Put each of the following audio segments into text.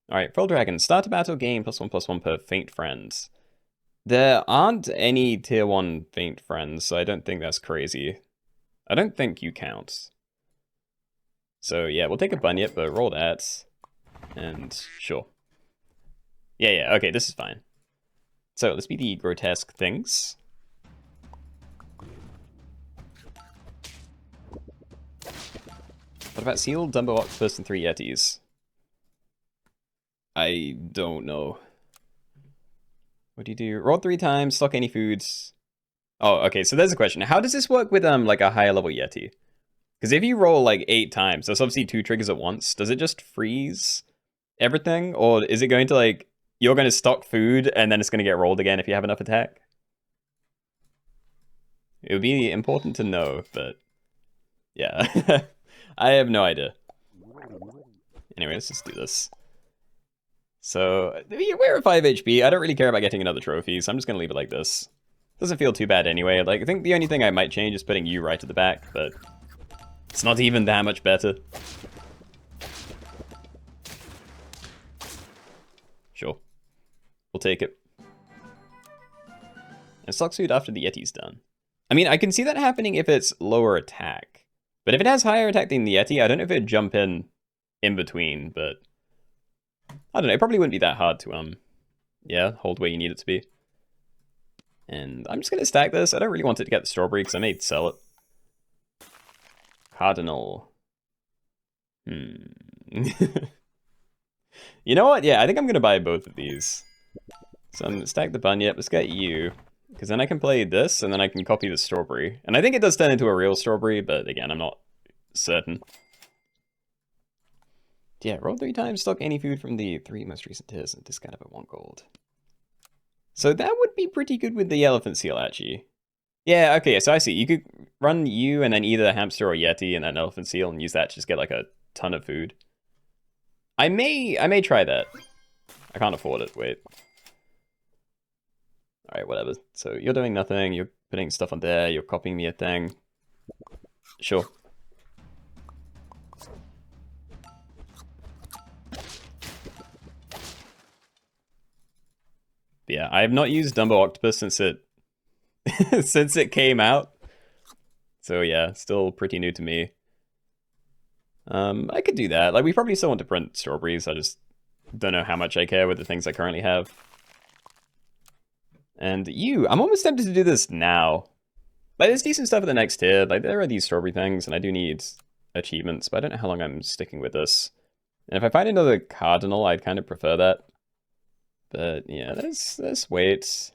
Alright, Pearl Dragon. Start a battle, gain +1/+1 per faint friends. There aren't any tier 1 faint friends, so I don't think that's crazy. I don't think you count. So yeah, we'll take a bunyip, but roll that. And sure. Yeah, okay, this is fine. So let's be the grotesque things. What about Seal, Dumbo Octopus, and 3 Yetis? I don't know. What do you do? Roll 3 times, stock any foods. Oh, okay, so there's a question. How does this work with like a higher level Yeti? Because if you roll like 8 times, that's obviously 2 triggers at once. Does it just freeze everything? Or is it going to like, you're going to stock food and then it's going to get rolled again if you have enough attack? It would be important to know, but yeah. I have no idea. Anyway, let's just do this. So, we're at 5 HP. I don't really care about getting another trophy, so I'm just going to leave it like this. Doesn't feel too bad anyway. Like, I think the only thing I might change is putting you right at the back, but it's not even that much better. Sure. We'll take it. And stock food after the Yeti's done. I mean, I can see that happening if it's lower attack. But if it has higher attack than the Yeti, I don't know if it'd jump in between, but I don't know, it probably wouldn't be that hard to, yeah, hold where you need it to be. And I'm just going to stack this. I don't really want it to get the strawberry because I may sell it. Cardinal. You know what? Yeah, I think I'm going to buy both of these. So I'm going to stack the bunyip. Let's get you. Because then I can play this, and then I can copy the strawberry. And I think it does turn into a real strawberry, but again, I'm not certain. Yeah, roll 3 times, stock any food from the 3 most recent tiers, and discount it by 1 gold. So that would be pretty good with the elephant seal, actually. Yeah, okay, so I see. You could run you and then either a hamster or yeti and then elephant seal and use that to just get like a ton of food. I may try that. I can't afford it, wait. Alright, whatever. So you're doing nothing, you're putting stuff on there, you're copying me a thing. Sure. But yeah, I have not used Dumbo Octopus since it since it came out. So yeah, still pretty new to me. I could do that. Like, we probably still want to print strawberries, I just don't know how much I care with the things I currently have. And I'm almost tempted to do this now. Like, there's decent stuff at the next tier. Like, there are these strawberry things, and I do need achievements, but I don't know how long I'm sticking with this. And if I find another cardinal, I'd kind of prefer that. But yeah, let's wait.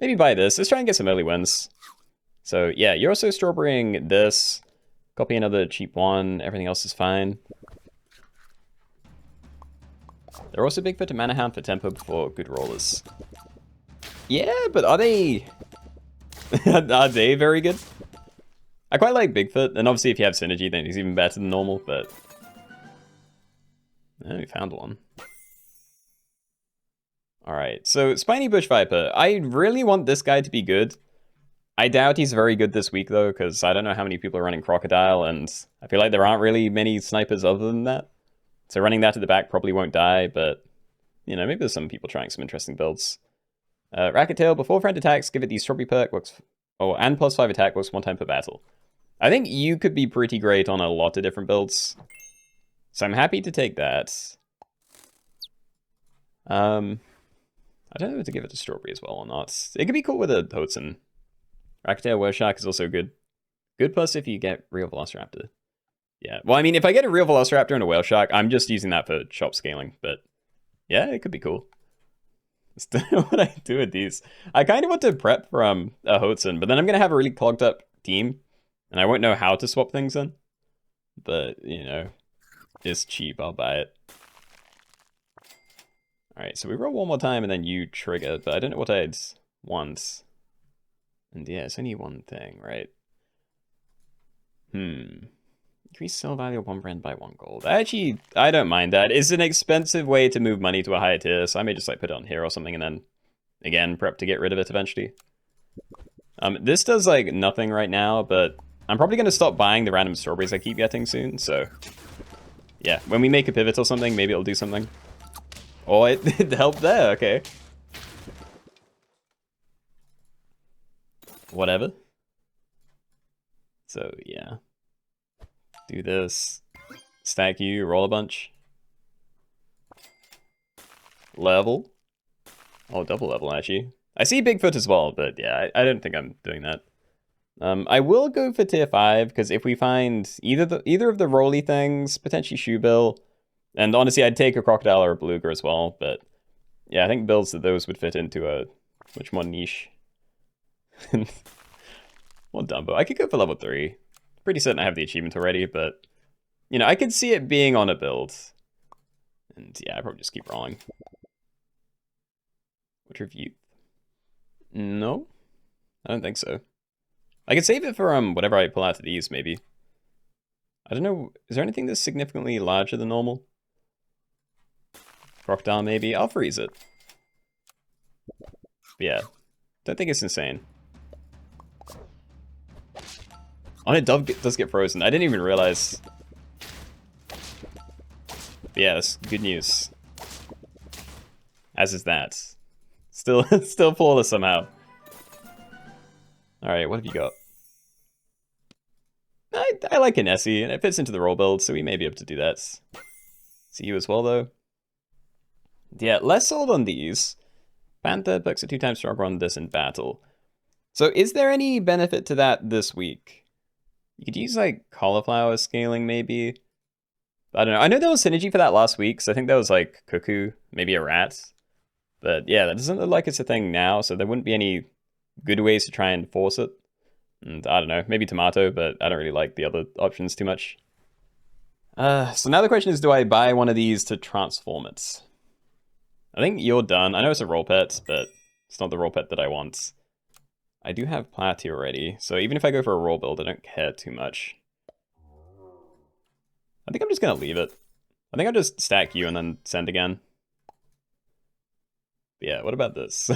Maybe buy this. Let's try and get some early wins. So yeah, you're also strawberrying this. Copy another cheap one. Everything else is fine. They're also Bigfoot and Mana Hound for tempo before good rollers. Yeah, but are they... are they very good? I quite like Bigfoot, and obviously if you have synergy, then he's even better than normal, but... oh, we found one. Alright, so Spiny Bush Viper. I really want this guy to be good. I doubt he's very good this week, though, because I don't know how many people are running Crocodile, and I feel like there aren't really many snipers other than that. So running that to the back probably won't die, but, you know, maybe there's some people trying some interesting builds. Racket Tail, before friend attacks, give it the strawberry perk, works... oh, and +5 attack, works 1 time per battle. I think you could be pretty great on a lot of different builds. So I'm happy to take that. I don't know if to give it to strawberry as well or not. It could be cool with a Hudson. Racket Tail Were Shark is also good. Good plus if you get real Velociraptor. Yeah, well, I mean, if I get a real Velociraptor and a Whale Shark, I'm just using that for shop scaling, but yeah, it could be cool. I don't know what I do with these. I kind of want to prep from a Hudson, but then I'm going to have a really clogged up team, and I won't know how to swap things in. But, you know, it's cheap, I'll buy it. Alright, so we roll one more time and then you trigger, but I don't know what I'd want. And yeah, it's only one thing, right? Increase sell value of 1 brand by 1 gold. Actually, I don't mind that. It's an expensive way to move money to a higher tier, so I may just like put it on here or something and then, again, prep to get rid of it eventually. This does like nothing right now, but I'm probably going to stop buying the random strawberries I keep getting soon, so... yeah, when we make a pivot or something, maybe it'll do something. Oh, it helped there, okay. Whatever. So, yeah. Do this. Stack you, roll a bunch. Level. Oh, double level, actually. I see Bigfoot as well, but yeah, I don't think I'm doing that. I will go for tier 5, because if we find either of the roly things, potentially Shoebill, and honestly, I'd take a Crocodile or a Beluga as well, but yeah, I think builds that those would fit into a much more niche. Well, Dumbo. I could go for level 3. Pretty certain I have the achievement already, but, you know, I could see it being on a build. And yeah, I probably just keep rolling. Which review? No, I don't think so. I could save it for whatever I pull out of these, maybe. I don't know, is there anything that's significantly larger than normal? Crocodile, maybe? I'll freeze it. But yeah, don't think it's insane. Oh, it does get frozen. I didn't even realize. But yeah, that's good news. As is that. Still flawless somehow. Alright, what have you got? I like an Essie, and it fits into the roll build, so we may be able to do that. See you as well, though. Yeah, less sold on these. Panther perks are 2 times stronger on this in battle. So is there any benefit to that this week? You could use, like, cauliflower scaling, maybe. I don't know. I know there was synergy for that last week, so I think that was, like, cuckoo, maybe a rat. But yeah, that doesn't look like it's a thing now, so there wouldn't be any good ways to try and force it. And I don't know, maybe tomato, but I don't really like the other options too much. So now the question is, do I buy one of these to transform it? I think you're done. I know it's a roll pet, but it's not the roll pet that I want. I do have Platy already, so even if I go for a roll build, I don't care too much. I think I'm just gonna leave it. I think I'll just stack you and then send again. Yeah, what about this?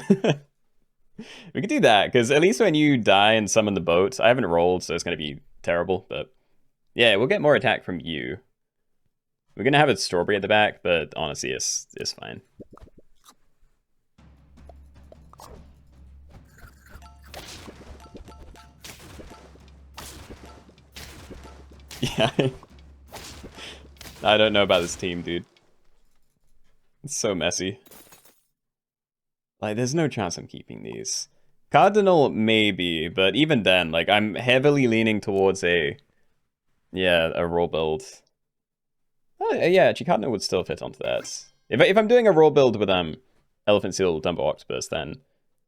We could do that, because at least when you die and summon the boat, I haven't rolled, so it's going to be terrible, but yeah, we'll get more attack from you. We're going to have a strawberry at the back, but honestly, it's fine. Yeah. I don't know about this team, dude. It's so messy. Like, there's no chance I'm keeping these. Cardinal, maybe, but even then, like, I'm heavily leaning towards a roll build. Oh, yeah, actually, Cardinal would still fit onto that. If I'm doing a roll build with Elephant Seal, Dumbo Octopus, then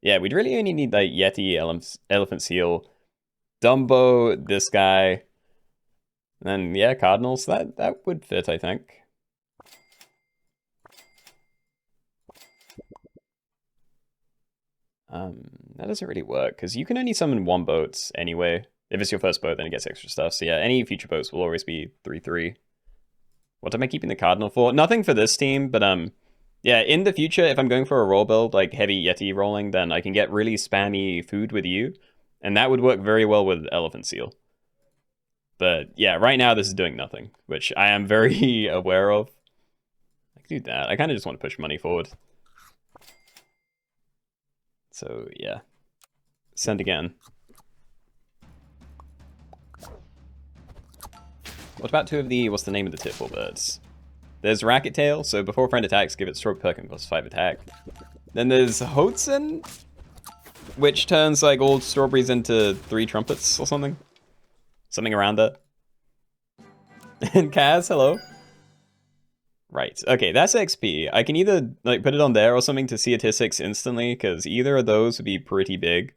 yeah, we'd really only need like Yeti, Elephant Seal, Dumbo, this guy, and then yeah, Cardinals. That would fit, I think. That doesn't really work, because you can only summon 1 boat anyway. If it's your first boat, then it gets extra stuff. So yeah, any future boats will always be 3/3. What am I keeping the Cardinal for? Nothing for this team, but yeah, in the future, if I'm going for a roll build, like heavy Yeti rolling, then I can get really spammy food with you, and that would work very well with Elephant Seal. But yeah, right now this is doing nothing, which I am very aware of. I can do that. I kind of just want to push money forward. So yeah, send again. What about 2 of the, what's the name of the tier 4 birds? There's Racket Tail, so before a friend attacks, give it stroke perk and +5 attack. Then there's Hotzen, which turns like all strawberries into 3 trumpets or something. Something around that. And Kaz, hello. Right, okay, that's XP. I can either like put it on there or something to see a tier 6 instantly, because either of those would be pretty big.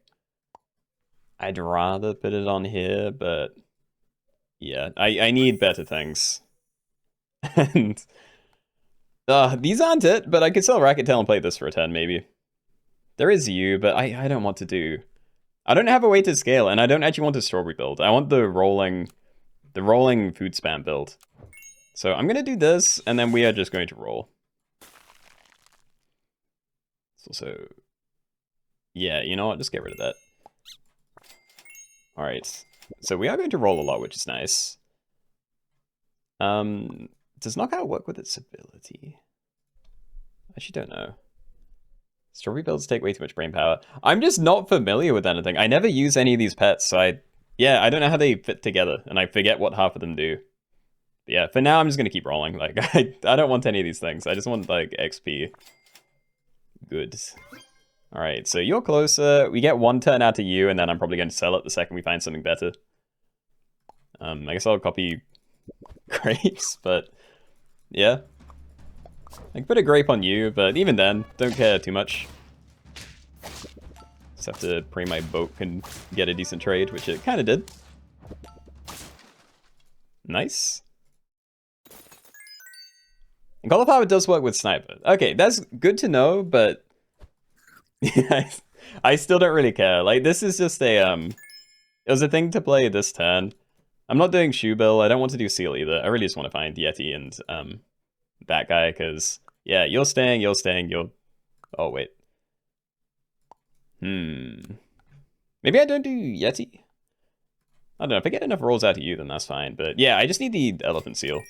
I'd rather put it on here, but yeah, I need better things. And these aren't it, but I could sell Racket Tail and play this for a 10 maybe. There is you, but I don't want to do. I don't have a way to scale, and I don't actually want a strawberry build. I want the rolling food spam build. So I'm gonna do this, and then we are just going to roll. It's also, yeah, you know what? Just get rid of that. All right, so we are going to roll a lot, which is nice. Does knockout work with its ability? actually don't know. Strawberry builds take way too much brain power. I'm just not familiar with anything. I never use any of these pets, so I don't know how they fit together, and I forget what half of them do. But yeah, for now I'm just gonna keep rolling. Like I don't want any of these things. I just want like XP. Good. All right, so you're closer. We get 1 turn out to you, and then I'm probably going to sell it the second we find something better. I guess I'll copy grapes, but yeah. I can put a grape on you, but even then, don't care too much. Just have to pray my boat can get a decent trade, which it kind of did. Nice. And cauliflower does work with sniper. Okay, that's good to know, but yeah, I still don't really care. Like, this is just a, it was a thing to play this turn. I'm not doing Shoe Bill. I don't want to do Seal either. I really just want to find Yeti and, that guy, because, yeah, you're staying, you're... Oh, wait. Maybe I don't do Yeti? I don't know. If I get enough rolls out of you, then that's fine. But, yeah, I just need the Elephant Seal.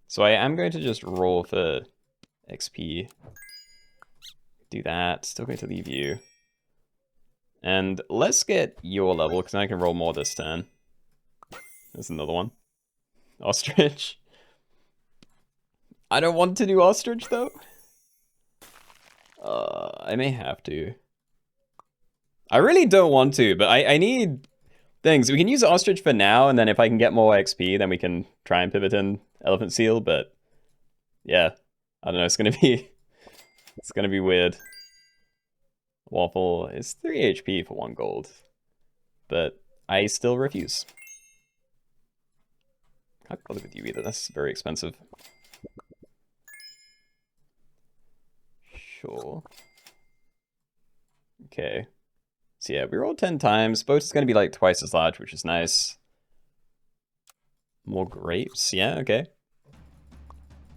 So I am going to just roll for XP. Do that. Still going to leave you. And let's get your level, because I can roll more this turn. There's another one. Ostrich. I don't want to do Ostrich, though. I may have to. I really don't want to, but I need things. We can use Ostrich for now, and then if I can get more XP, then we can try and pivot in Elephant Seal, but yeah. I don't know, it's gonna be weird. Waffle is 3 HP for 1 gold. But I still refuse. I can't bother with you either, that's very expensive. Sure. Okay. So yeah, we rolled 10 times. Boat is going to be like twice as large, which is nice. More grapes. Yeah, okay.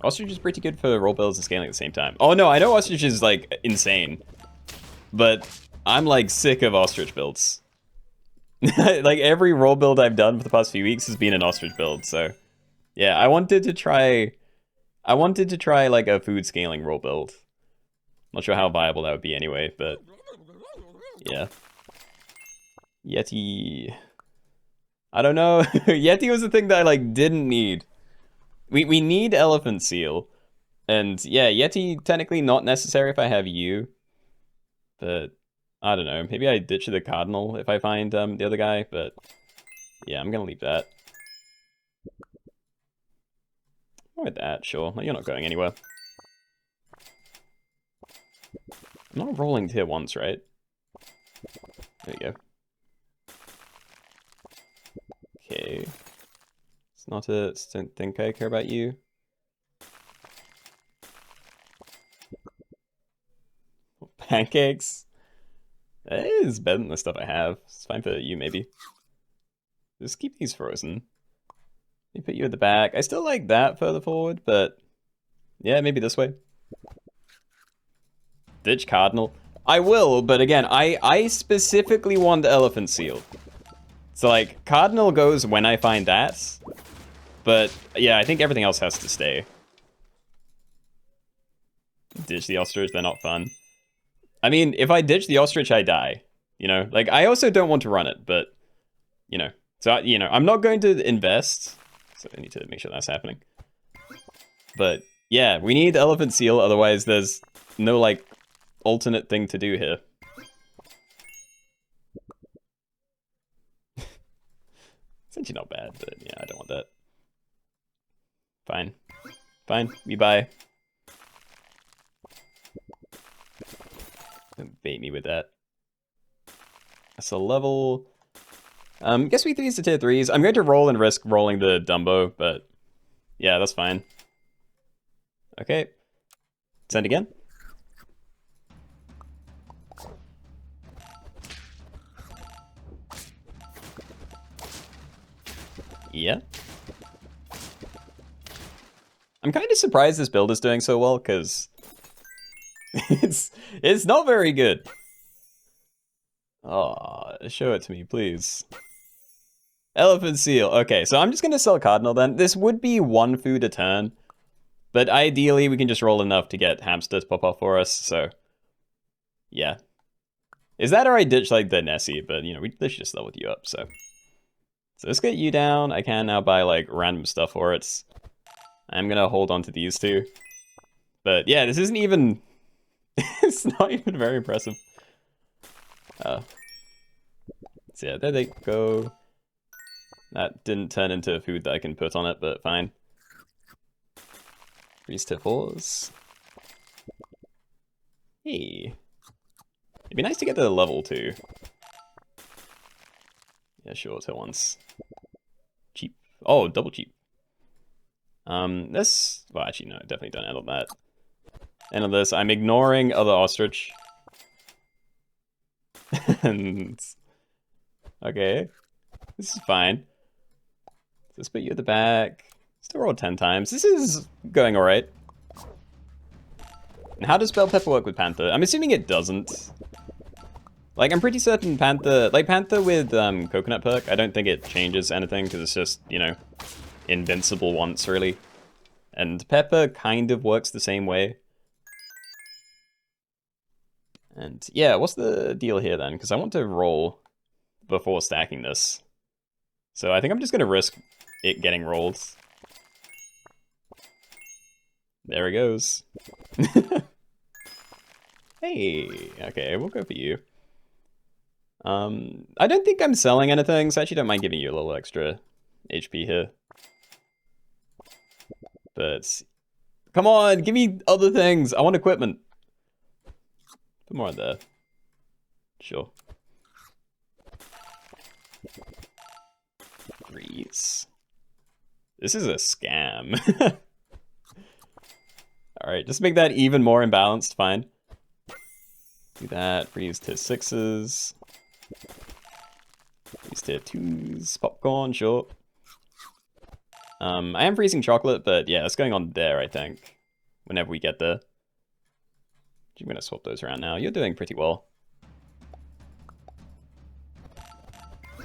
Ostrich is pretty good for roll builds and scaling at the same time. Oh no, I know Ostrich is like insane. But I'm like sick of Ostrich builds. Like every roll build I've done for the past few weeks has been an Ostrich build, so... Yeah, I wanted to try like a food scaling roll build. Not sure how viable that would be anyway, but... Yeah. Yeti... I don't know. Yeti was the thing that I like didn't need. We need Elephant Seal. And yeah, Yeti technically not necessary if I have you. But I don't know. Maybe I ditch the Cardinal if I find the other guy, but yeah, I'm gonna leave that. With that, sure. You're not going anywhere. I'm not rolling tier 1s, right? There you go. Okay. It's not a... Don't think I care about you. Pancakes? That is better than the stuff I have. It's fine for you, maybe. Just keep these frozen. Let me put you at the back. I still like that further forward, but... Yeah, maybe this way. Ditch Cardinal. I will, but again, I specifically want Elephant Seal. So, like, Cardinal goes when I find that. But, yeah, I think everything else has to stay. Ditch the Ostrich, they're not fun. I mean, if I ditch the Ostrich, I die. You know? Like, I also don't want to run it, but... You know. So, you know, I'm not going to invest. So I need to make sure that's happening. But, yeah, we need Elephant Seal, otherwise there's no, like, alternate thing to do here. It's actually not bad, but yeah, I don't want that. Fine. Fine, we buy. Don't bait me with that. That's a level... guess we threes to tier 3s. I'm going to roll and risk rolling the Dumbo, but yeah, that's fine. Okay. Send again. Yeah. I'm kind of surprised this build is doing so well, because it's not very good. Oh, show it to me, please. Elephant Seal. Okay, so I'm just going to sell Cardinal then. This would be 1 food a turn, But ideally, we can just roll enough to get Hamster to pop off for us, so... Yeah. Is that or I ditch, like, the Nessie, but, you know, they should just leveled you up, so... So let's get you down. I can now buy, like, random stuff for it. I'm gonna hold on to these two. But, yeah, this isn't even... It's not even very impressive. So yeah, there they go. That didn't turn into food that I can put on it, but fine. Freeze Tiffles. Hey. It'd be nice to get to the level too. Yeah, sure, till once. Cheap. Oh, double cheap. This... Well, actually, no, definitely don't end on that. End on this. I'm ignoring other ostrich. And... Okay. This is fine. Let's put you at the back. Still roll 10 times. This is going alright. And how does Bell Pepper work with Panther? I'm assuming it doesn't. Like, I'm pretty certain Panther... Like, Panther with Coconut Perk, I don't think it changes anything, because it's just, you know, invincible once, really. And Pepper kind of works the same way. And, yeah, what's the deal here, then? Because I want to roll before stacking this. So I think I'm just going to risk it getting rolled. There it goes. Hey, okay, we'll go for you. I don't think I'm selling anything, so I actually don't mind giving you a little extra HP here. But, come on, give me other things. I want equipment. Put more on there. Sure. Freeze. This is a scam. Alright, just make that even more imbalanced, fine. Do that, freeze to 6s. Freeze to 2s, popcorn, sure. I am freezing chocolate, but yeah, it's going on there, I think. Whenever we get there. I'm gonna swap those around now. You're doing pretty well.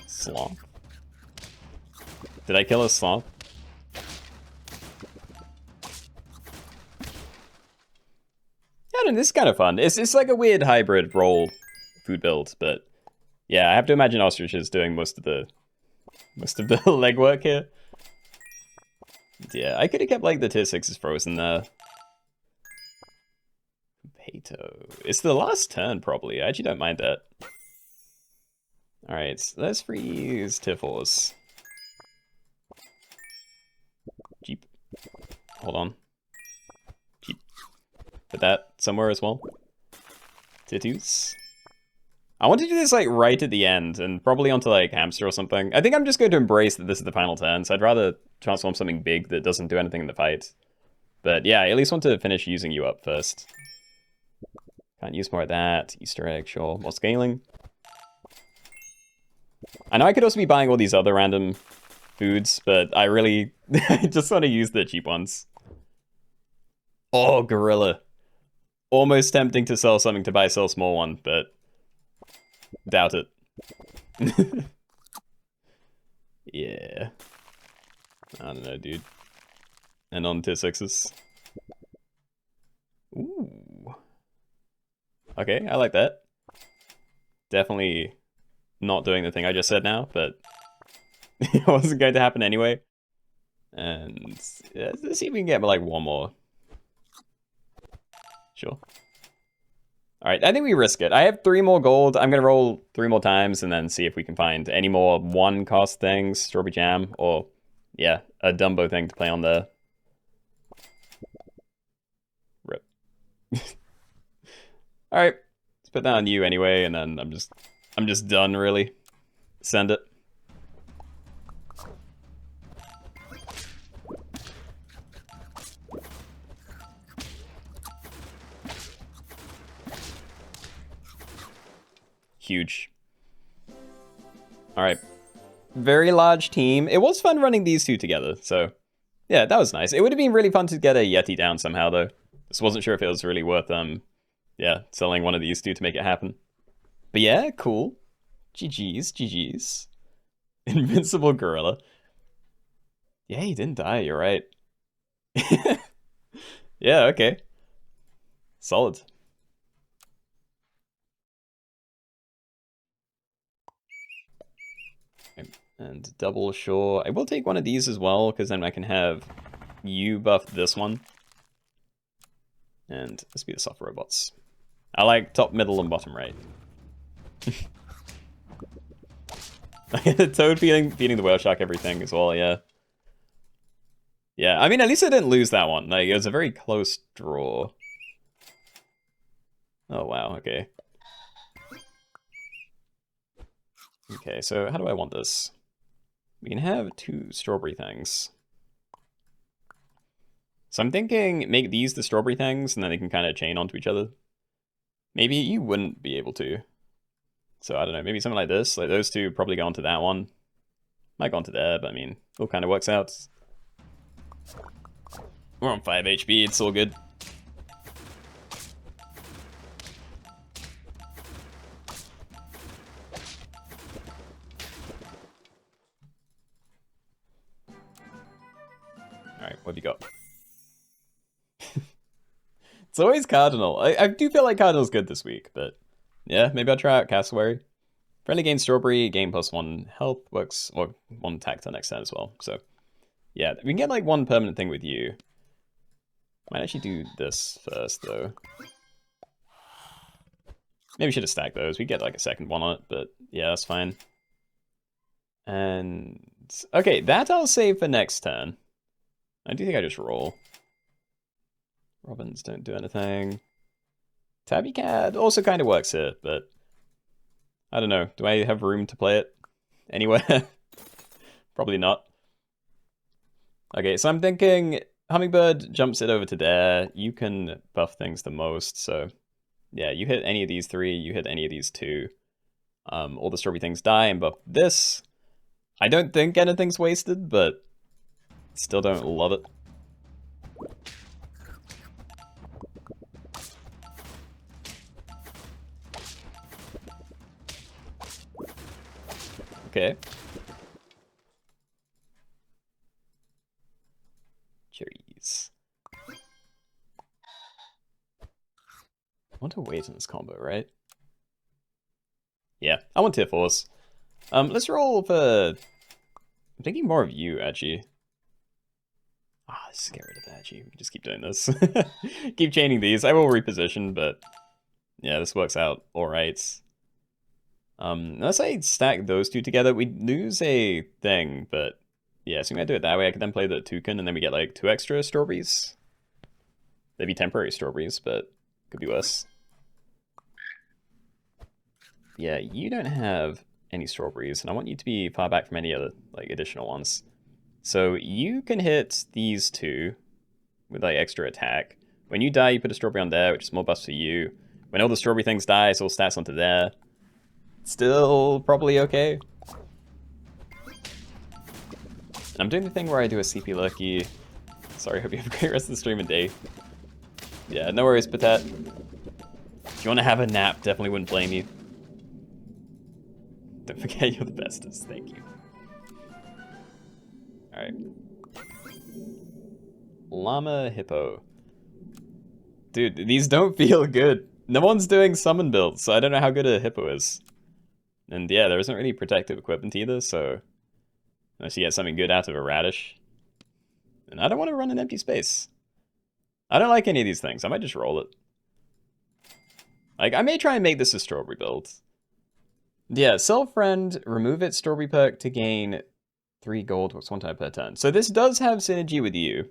Sloth. Did I kill a sloth? Yeah, this is kind of fun. It's like a weird hybrid roll food build, but yeah, I have to imagine Ostrich is doing most of the legwork here. Yeah, I could have kept like the tier 6s frozen there. Potato. It's the last turn probably. I actually don't mind that. Alright, so let's freeze Tiffles. Jeep. Hold on. Jeep. Put that somewhere as well. Titties. I want to do this like right at the end and probably onto like Hamster or something. I think I'm just going to embrace that this is the final turn, so I'd rather transform something big that doesn't do anything in the fight. But yeah, I at least want to finish using you up first. Can't use more of that. Easter egg, sure. More scaling. I know I could also be buying all these other random foods, but I really I just want to use the cheap ones. Oh, gorilla. Almost tempting to sell something to buy sell small one, but doubt it. Yeah. I don't know, dude. And on tier 6s. Ooh. Okay, I like that. Definitely not doing the thing I just said now, but it wasn't going to happen anyway. And yeah, let's see if we can get like one more. Sure. Alright, I think we risk it. I have 3 more gold. I'm going to roll 3 more times and then see if we can find any more 1-cost things, strawberry jam, or, yeah, a Dumbo thing to play on there. Rip. Alright, let's put that on you anyway, and then I'm just done, really. Send it. Huge. Alright. Very large team. It was fun running these two together, so yeah, that was nice. It would have been really fun to get a Yeti down somehow, though. Just wasn't sure if it was really worth, yeah, selling one of these two to make it happen. But yeah, cool. GG's, GG's. Invincible gorilla. Yeah, he didn't die, you're right. Yeah, okay. Solid. And double sure. I will take one of these as well, because then I can have you buff this one. And let's be the soft robots. I like top, middle, and bottom right. Toad feeding the whale shark everything as well, yeah. Yeah, I mean, at least I didn't lose that one. Like, it was a very close draw. Oh, wow, okay. Okay, so how do I want this? We can have 2 strawberry things. So I'm thinking make these the strawberry things, and then they can kind of chain onto each other. Maybe you wouldn't be able to. So I don't know, maybe something like this. Like those two probably go onto that one. Might go onto there, but I mean, it all kind of works out. We're on 5 HP, it's all good. Alright, what have you got? It's always Cardinal. I do feel like Cardinal's good this week, but yeah, maybe I'll try out Cassowary. Friendly gain Strawberry, gain +1 health, works, or 1 attack to the next turn as well. So yeah, we can get like 1 permanent thing with you. Might actually do this first though. Maybe we should have stacked those. We get like a second one on it, but yeah, that's fine. And okay, that I'll save for next turn. I do think I just roll. Robins don't do anything. Tabby Cat also kind of works here, but I don't know. Do I have room to play it anywhere? Probably not. Okay, so I'm thinking Hummingbird jumps it over to there. You can buff things the most, so yeah, you hit any of these 3, you hit any of these 2. All the strawberry things die and buff this. I don't think anything's wasted, but still don't love it. Okay. Cherries. I want to wait in this combo, right? Yeah, I want tier 4s. Let's roll for... I'm thinking more of you, actually. Let's get rid of that, actually. We just keep doing this. Keep chaining these. I will reposition, but... yeah, this works out alright. Unless I stack those 2 together, we lose a thing, but yeah, so I'm gonna do it that way. I can then play the toucan, and then we get like 2 extra strawberries. They'd be temporary strawberries, but could be worse. Yeah, you don't have any strawberries, and I want you to be far back from any other like additional ones. So you can hit these 2 with like extra attack. When you die, you put a strawberry on there, which is more buffs for you. When all the strawberry things die, it's all stats onto there. Still probably okay. And I'm doing the thing where I do a CP Lucky. Sorry, hope you have a great rest of the stream and day. Yeah, no worries, Patet. If you want to have a nap, definitely wouldn't blame you. Don't forget you're the bestest, thank you. Alright. Llama Hippo. Dude, these don't feel good. No one's doing summon builds, so I don't know how good a Hippo is. And yeah, there isn't really protective equipment either, so... unless you get something good out of a radish. And I don't want to run an empty space. I don't like any of these things. I might just roll it. Like, I may try and make this a strawberry build. Yeah, sell friend, remove its strawberry perk to gain 3 gold, works 1 time per turn. So this does have synergy with you.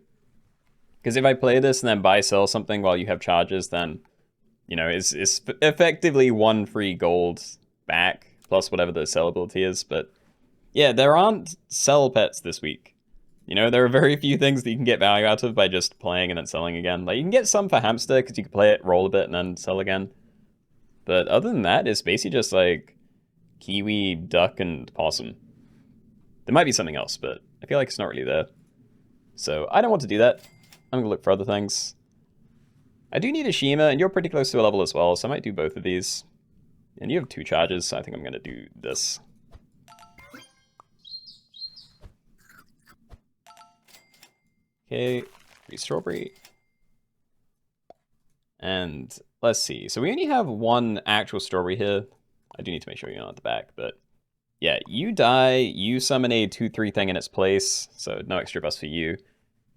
Because if I play this and then buy sell something while you have charges, then, you know, it's effectively 1 free gold back, plus whatever the sell ability is. But yeah, there aren't sell pets this week. You know, there are very few things that you can get value out of by just playing and then selling again. Like, you can get some for hamster, because you can play it, roll a bit, and then sell again. But other than that, it's basically just like kiwi, duck, and possum. There might be something else, but I feel like it's not really there. So I don't want to do that. I'm going to look for other things. I do need a Shima, and you're pretty close to a level as well, so I might do both of these. And you have 2 charges, so I think I'm going to do this. Okay, 3 strawberry. And let's see. So we only have one actual strawberry here. I do need to make sure you're not at the back, but yeah, you die, you summon a 2/3 thing in its place, so no extra buffs for you.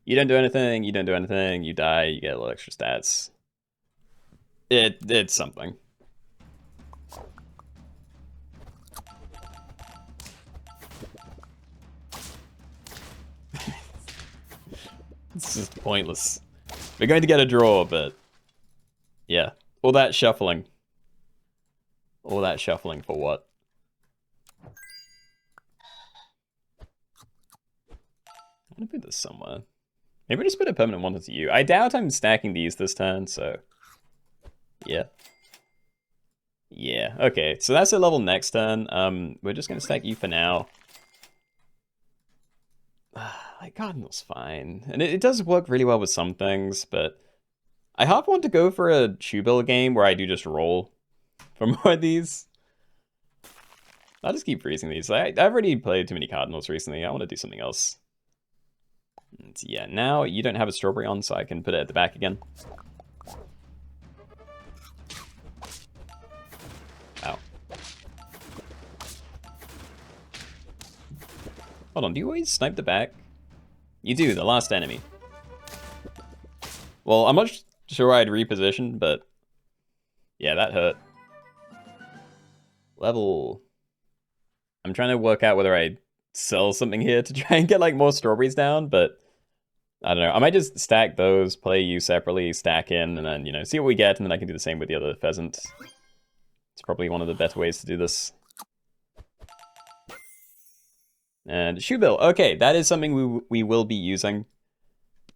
You don't do anything, you don't do anything, you die, you get a little extra stats. It's something. It's just pointless. We're going to get a draw, but yeah. All that shuffling. All that shuffling for what? I'm gonna put this somewhere. Maybe just put a permanent one to you. I doubt I'm stacking these this turn, so yeah. Yeah, okay. So that's a level next turn. We're just gonna stack you for now. Like, Cardinal's fine. And it does work really well with some things, but I half want to go for a Shoebill game where I do just roll for more of these. I'll just keep freezing these. I've already played too many Cardinals recently. I want to do something else. And yeah, now you don't have a strawberry on, so I can put it at the back again. Ow. Hold on, do you always snipe the back? You do, the last enemy. Well, I'm not sure I'd reposition, but yeah, that hurt. Level. I'm trying to work out whether I sell something here to try and get like more strawberries down, but I don't know. I might just stack those, play you separately, stack in, and then, you know, see what we get, and then I can do the same with the other pheasants. It's probably one of the better ways to do this. And Shoebill. Okay, that is something we will be using.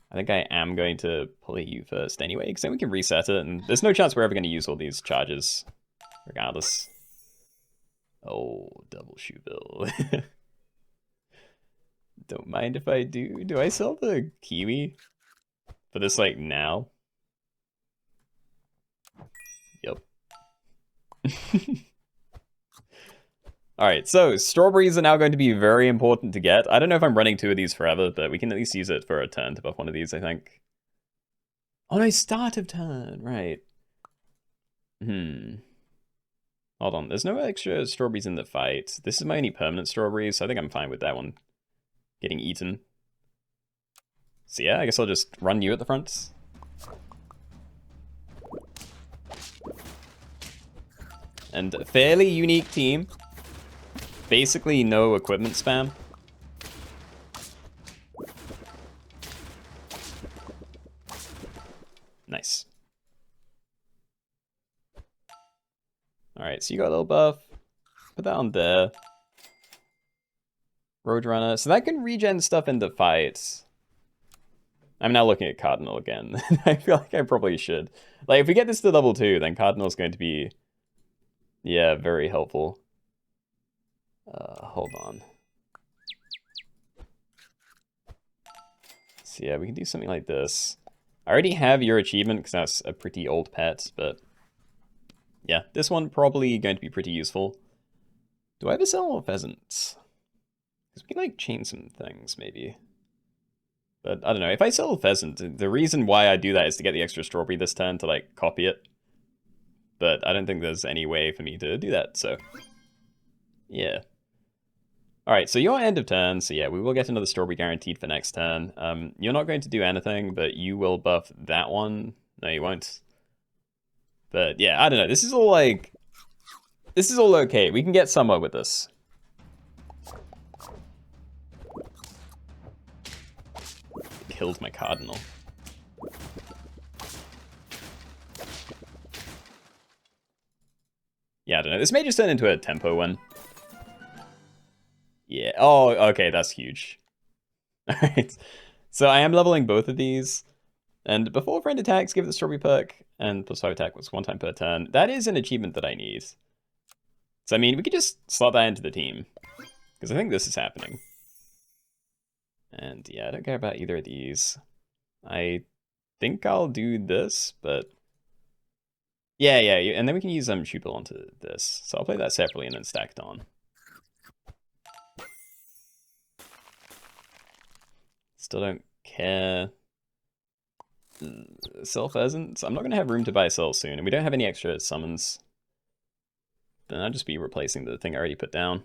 I think I am going to play you first anyway, because then we can reset it, and there's no chance we're ever going to use all these charges, regardless. Oh, double Shoebill. Don't mind if I do. Do I sell the kiwi for this, like, now? Yep. Alright, so strawberries are now going to be very important to get. I don't know if I'm running 2 of these forever, but we can at least use it for a turn to buff one of these, I think. Oh no, start of turn, right. Hold on, there's no extra strawberries in the fight. This is my only permanent strawberries, so I think I'm fine with that one getting eaten. So yeah, I guess I'll just run you at the front. And a fairly unique team. Basically no equipment spam. Nice. Alright, so you got a little buff. Put that on there. Roadrunner. So that can regen stuff into fights. I'm now looking at Cardinal again. I feel like I probably should. Like, if we get this to level 2, then Cardinal's going to be, yeah, very helpful. Hold on. So yeah, we can do something like this. I already have your achievement because that's a pretty old pet, but yeah, this one probably going to be pretty useful. Do I ever sell more pheasants? Because we can like chain some things maybe. But I don't know, if I sell a pheasant, the reason why I do that is to get the extra strawberry this turn to like copy it. But I don't think there's any way for me to do that, so yeah. Alright, so you're end of turn, so yeah, we will get another strawberry guaranteed for next turn. You're not going to do anything, but you will buff that one. No, you won't. But yeah, I don't know, this is all like... This is all okay, we can get somewhere with this. Killed my Cardinal. Yeah, I don't know, this may just turn into a tempo one. Yeah, oh, okay, that's huge. Alright, so I am leveling both of these. And before friend attacks, give the strawberry perk, and +5 attack was 1 time per turn. That is an achievement that I need. So I mean, we could just slot that into the team. Because I think this is happening. And yeah, I don't care about either of these. I think I'll do this, but... Yeah, and then we can use Shoebill onto this. So I'll play that separately and then stack it on. Still don't care. Sell pheasants. I'm not going to have room to buy cells soon, and we don't have any extra summons. Then I'll just be replacing the thing I already put down.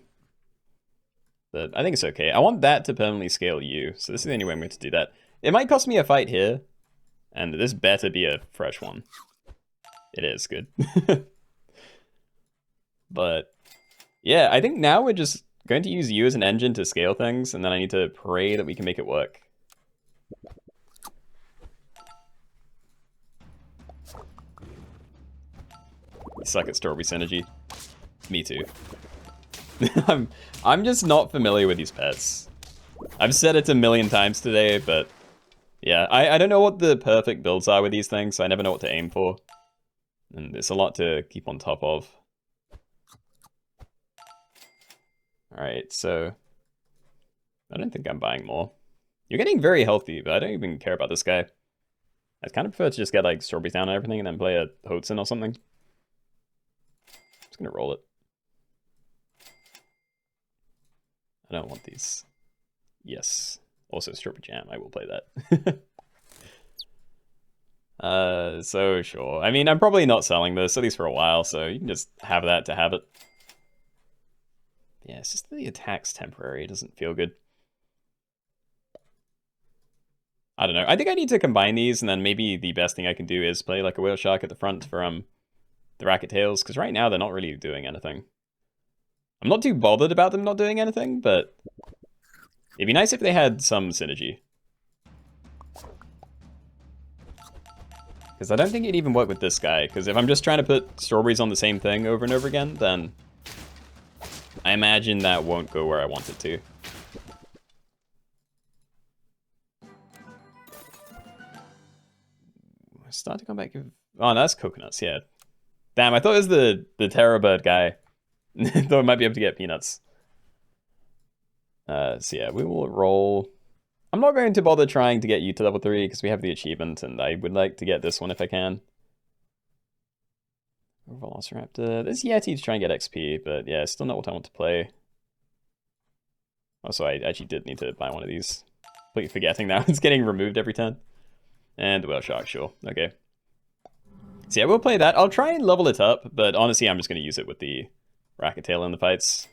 But I think it's okay. I want that to permanently scale you, so this is the only way I'm going to do that. It might cost me a fight here, and this better be a fresh one. It is, good. But, yeah, I think now we're just going to use you as an engine to scale things, and then I need to pray that we can make it work. You suck at strawberry synergy. Me too. I'm just not familiar with these pets. I've said it a million times today, but yeah, I don't know what the perfect builds are with these things, so I never know what to aim for. And it's a lot to keep on top of. Alright, so I don't think I'm buying more. You're getting very healthy, but I don't even care about this guy. I kind of prefer to just get like strawberries down and everything and then play a Hotzen or something. Just gonna roll it. I don't want these. Yes. Also, strawberry jam. I will play that. So sure. I mean, I'm probably not selling this, at least for a while, so you can just have that to have it. Yeah, it's just the attack's temporary. It doesn't feel good. I don't know. I think I need to combine these, and then maybe the best thing I can do is play like a whale shark at the front for the Racket tails, because right now they're not really doing anything. I'm not too bothered about them not doing anything, but it'd be nice if they had some synergy. Because I don't think it'd even work with this guy, because if I'm just trying to put strawberries on the same thing over and over again, then I imagine that won't go where I want it to. Start to come back. Oh, no, that's coconuts, yeah. Damn, I thought it was the Terror Bird guy. Thought I might be able to get peanuts. So yeah, we will roll. I'm not going to bother trying to get you to level 3 because we have the achievement, and I would like to get this one if I can. Velociraptor. This Yeti to try and get XP, but yeah, still not what I want to play. Also, I actually did need to buy one of these. Completely forgetting now. It's getting removed every turn. And the whale shark, sure. Okay. So yeah, we'll play that. I'll try and level it up, but honestly, I'm just going to use it with the Racket tail in the fights.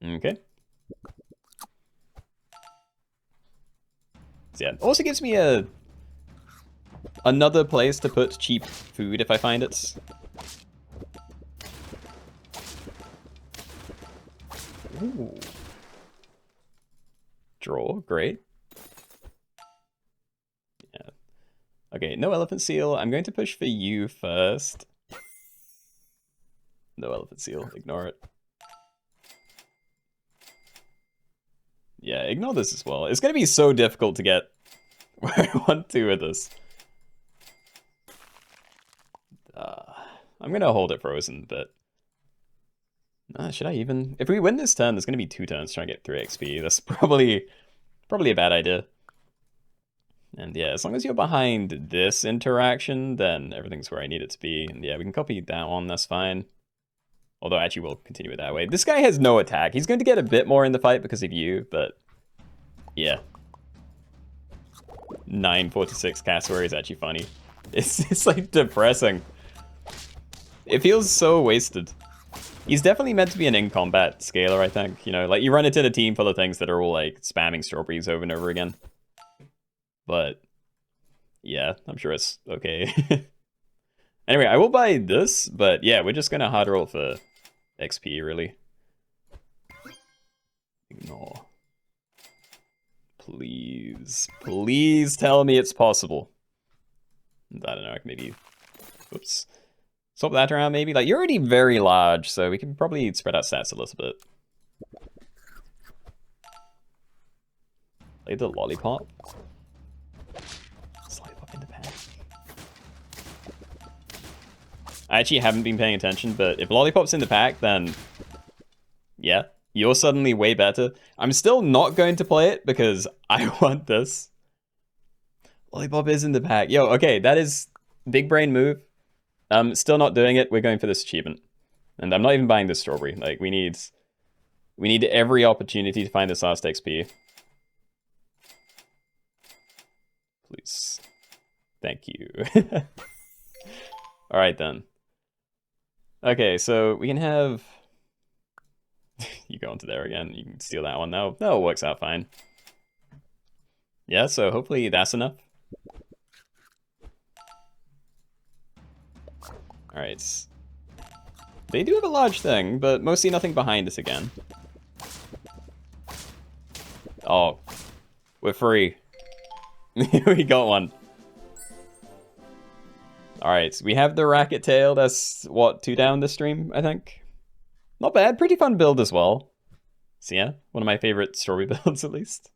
Okay. So yeah, also gives me another place to put cheap food if I find it. Ooh. Draw, great. Yeah. Okay, no elephant seal. I'm going to push for you first. No elephant seal, ignore it. Yeah, ignore this as well. It's going to be so difficult to get where I want to with this. I'm going to hold it frozen, but... should I even... If we win this turn, there's going to be 2 turns trying to get 3 XP. That's probably a bad idea. And yeah, as long as you're behind this interaction, then everything's where I need it to be. And yeah, we can copy that one, that's fine. Although actually we'll continue it that way. This guy has no attack. He's going to get a bit more in the fight because of you, but yeah. 946 cassowary is actually funny. It's like depressing. It feels so wasted. He's definitely meant to be an in-combat scaler, I think. You know, like you run into a team full of things that are all like spamming strawberries over and over again. But yeah, I'm sure it's okay. Anyway, I will buy this, but yeah, we're just gonna hard roll for XP, really. Ignore. Please. Please tell me it's possible. I don't know, like maybe... Oops. Swap that around, maybe? Like, you're already very large, so we can probably spread out stats a little bit. Play the lollipop. Lollipop in the pack. I actually haven't been paying attention, but if lollipop's in the pack, then... Yeah, you're suddenly way better. I'm still not going to play it because I want this. Lollipop is in the pack. Yo, okay, that is big brain move. Still not doing it. We're going for this achievement. And I'm not even buying this strawberry. Like, we need every opportunity to find this last XP. please. Thank you. Alright then. Okay, so we can have... you go into there again. You can steal that one. No, it works out fine. Yeah, so hopefully that's enough. Alright. They do have a large thing, but mostly nothing behind us again. Oh. We're free. We got one. Alright, we have the Racket tail. That's, what, 2 down this stream, I think? Not bad. Pretty fun build as well. So yeah, one of my favorite strawberry builds at least.